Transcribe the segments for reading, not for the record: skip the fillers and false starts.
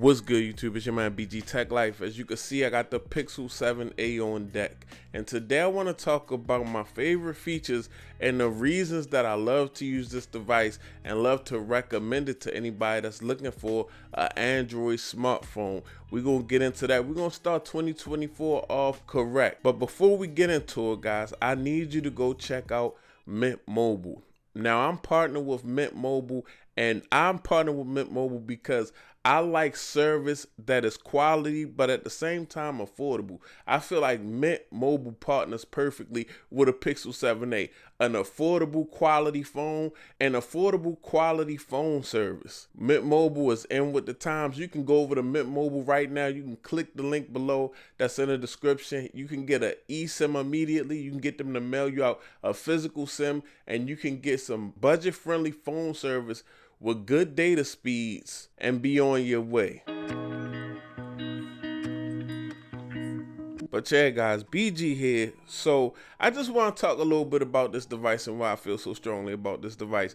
What's good, YouTube? It's your man BG Tech Life. As you can see, I got the Pixel 7a on deck, and today I want to talk about my favorite features and the reasons that I love to use this device and love to recommend it to anybody that's looking for an Android smartphone. We're gonna get into that. We're gonna start 2024 off correct, but before we get into it, guys, I need you to go check out Mint Mobile. Now, I'm partnered with Mint Mobile, and I'm partnered with Mint Mobile because I like service that is quality, but at the same time affordable. I feel like Mint Mobile partners perfectly with a Pixel 7a, an affordable quality phone and affordable quality phone service. Mint Mobile is in with the times. You can go over to Mint Mobile right now. You can click the link below that's in the description. You can get an eSIM immediately. You can get them to mail you out a physical SIM, and you can get some budget-friendly phone service with good data speeds and be on your way. But yeah, guys, BG here. So I just want to talk a little bit about this device and why I feel so strongly about this device.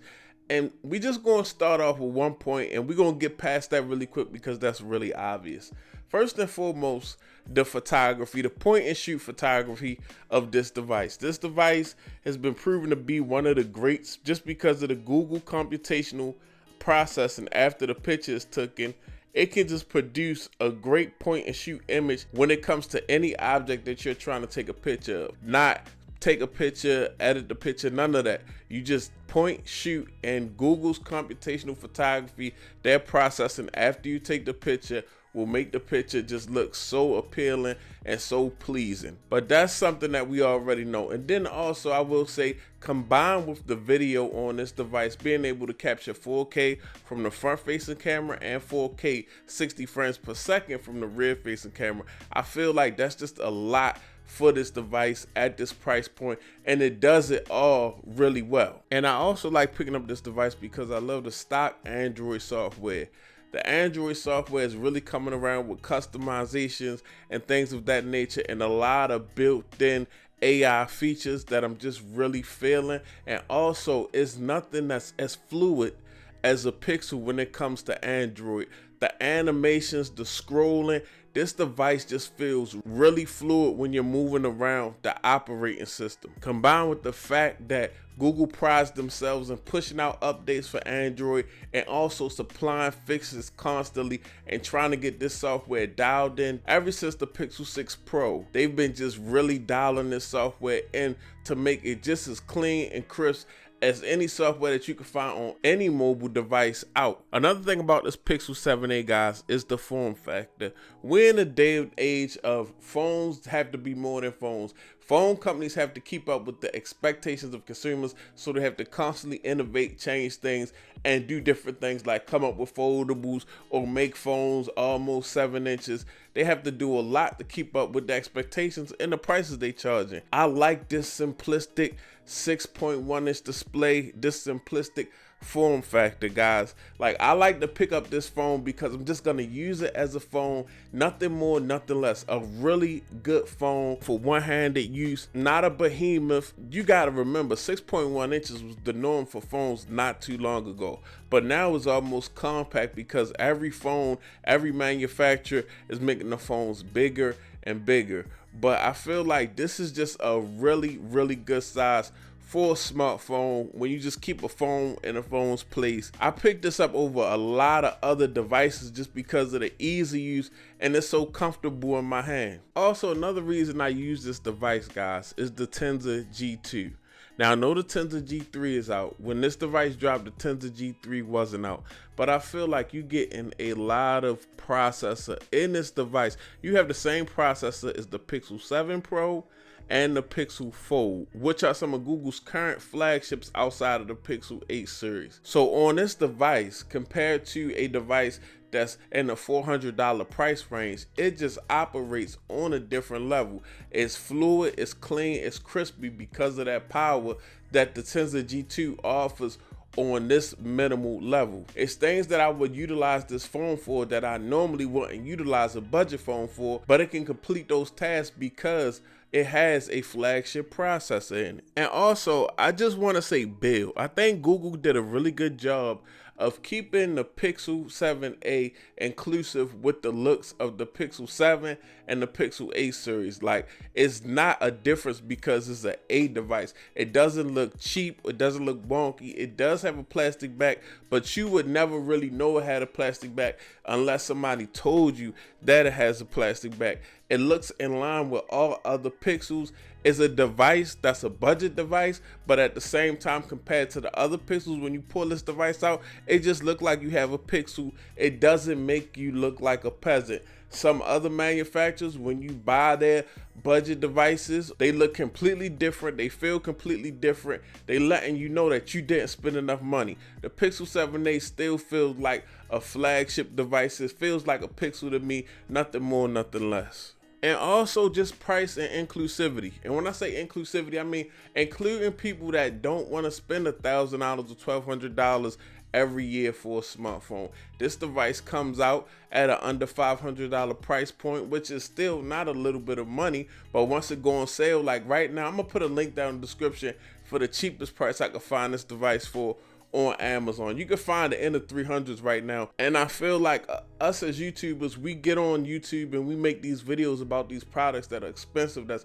And we just going to start off with one point, and we're going to get past that really quick because that's really obvious. First and foremost, the photography, the point and shoot photography of this device. This device has been proven to be one of the greats just because of the Google computational processing. After the picture is taken, it can just produce a great point and shoot image when it comes to any object that you're trying to take a picture of. Not take a picture, edit the picture, none of that. You just point, shoot, and Google's computational photography, their processing after you take the picture, will make the picture just look so appealing and so pleasing. But that's something that we already know. And then also, I will say, combined with the video on this device being able to capture 4K from the front facing camera and 4K 60 frames per second from the rear facing camera, I feel like that's just a lot for this device at this price point, and it does it all really well. And I also like picking up this device because I love the stock Android software. The Android software is really coming around with customizations and things of that nature, and a lot of built-in AI features that I'm just really feeling. And also, it's nothing that's as fluid as a Pixel when it comes to Android. The animations, the scrolling, this device just feels really fluid when you're moving around the operating system. Combined with the fact that Google prides themselves in pushing out updates for Android and also supplying fixes constantly and trying to get this software dialed in. Ever since the Pixel 6 Pro, they've been just really dialing this software in to make it just as clean and crisp as any software that you can find on any mobile device out. Another thing about this Pixel 7a, guys, is the form factor. We're in a day and age of phones have to be more than phones. Phone companies have to keep up with the expectations of consumers, so they have to constantly innovate, change things, and do different things like come up with foldables or make phones almost 7 inches. They have to do a lot to keep up with the expectations and the prices they charging. I like this simplistic 6.1 inch display, this simplistic form factor, guys. Like, I like to pick up this phone because I'm just gonna use it as a phone, nothing more, nothing less. A really good phone for one-handed use, not a behemoth. You gotta remember, 6.1 inches was the norm for phones not too long ago, but now it's almost compact because every phone, every manufacturer is making the phones bigger and bigger. But I feel like this is just a really good size for a smartphone when you just keep a phone in a phone's place. I picked this up over a lot of other devices just because of the ease of use, and it's so comfortable in my hand. Also, another reason I use this device, guys, is the Tensor G2. Now, I know the Tensor G3 is out. When this device dropped, the Tensor G3 wasn't out. But I feel like you're getting a lot of processor in this device. You have the same processor as the Pixel 7 Pro and the Pixel Fold, which are some of Google's current flagships outside of the Pixel 8 series. So on this device, compared to a device that's in the $400 price range, it just operates on a different level. It's fluid, it's clean, it's crispy because of that power that the Tensor G2 offers on this minimal level. It's things that I would utilize this phone for that I normally wouldn't utilize a budget phone for, but it can complete those tasks because it has a flagship processor in it. And also, I just want to say build. I think Google did a really good job of keeping the Pixel 7a inclusive with the looks of the Pixel 7 and the Pixel 8 series. Like, it's not a difference because it's an A device. It doesn't look cheap, it doesn't look wonky. It does have a plastic back, but you would never really know it had a plastic back unless somebody told you that it has a plastic back. It looks in line with all other Pixels. It's a device that's a budget device, but at the same time, compared to the other Pixels, when you pull this device out, it just looks like you have a Pixel. It doesn't make you look like a peasant. Some other manufacturers, when you buy their budget devices, they look completely different. They feel completely different. They letting you know that you didn't spend enough money. The Pixel 7a still feels like a flagship device. It feels like a Pixel to me, nothing more, nothing less. And also just price and inclusivity. And when I say inclusivity, I mean including people that don't want to spend $1,000 or $1,200 every year for a smartphone. This device comes out at an under $500 price point, which is still not a little bit of money, but once it go on sale, like right now, I'm gonna put a link down in the description for the cheapest price I could find this device for on Amazon. You can find it in the 300s right now. And I feel like us as YouTubers, we get on YouTube and we make these videos about these products that are expensive. That's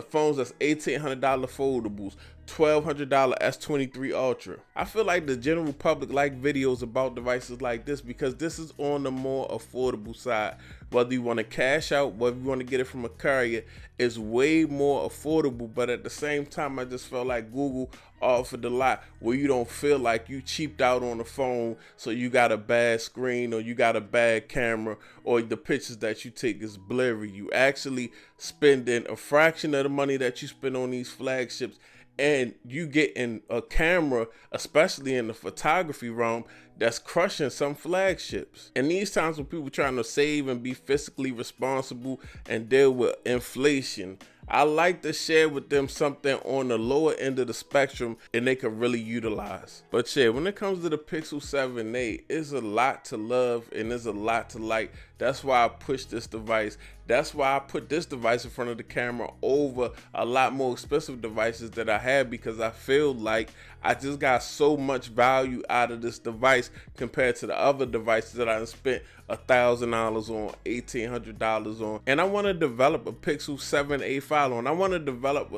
phones that's $1,800 foldables, $1,200 S23 Ultra. I feel like the general public like videos about devices like this because this is on the more affordable side. Whether you want to cash out, whether you want to get it from a carrier, it's way more affordable. But at the same time, I just felt like Google offered a lot where you don't feel like you cheaped out on the phone, so you got a bad screen or you got a bad camera or the pictures that you take is blurry. You actually spending a fraction of the money that you spend on these flagships, and you get in a camera, especially in the photography realm, that's crushing some flagships. And these times when people trying to save and be fiscally responsible and deal with inflation, I like to share with them something on the lower end of the spectrum and they can really utilize. But yeah, when it comes to the Pixel 7a, it's a lot to love and there's a lot to like. That's why I push this device. That's why I put this device in front of the camera over a lot more expensive devices that I had, because I feel like I just got so much value out of this device compared to the other devices that I spent $1,000 on, $1,800 on. And I want to develop a Pixel 7a file on. I want to develop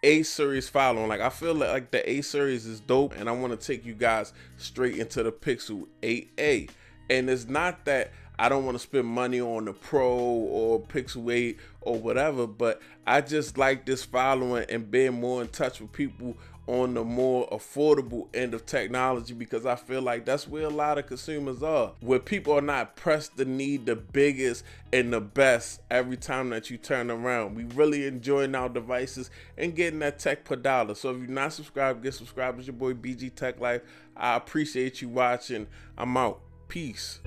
a series file on. Like, I feel like the A series is dope, and I want to take you guys straight into the Pixel 8a. And it's not that I don't want to spend money on the Pro or Pixel 8 or whatever, but I just like this following and being more in touch with people on the more affordable end of technology, because I feel like that's where a lot of consumers are, where people are not pressed to need the biggest and the best every time that you turn around. We really enjoying our devices and getting that tech per dollar. So if you're not subscribed, get subscribed. It's your boy BG Tech Life. I appreciate you watching. I'm out. Peace.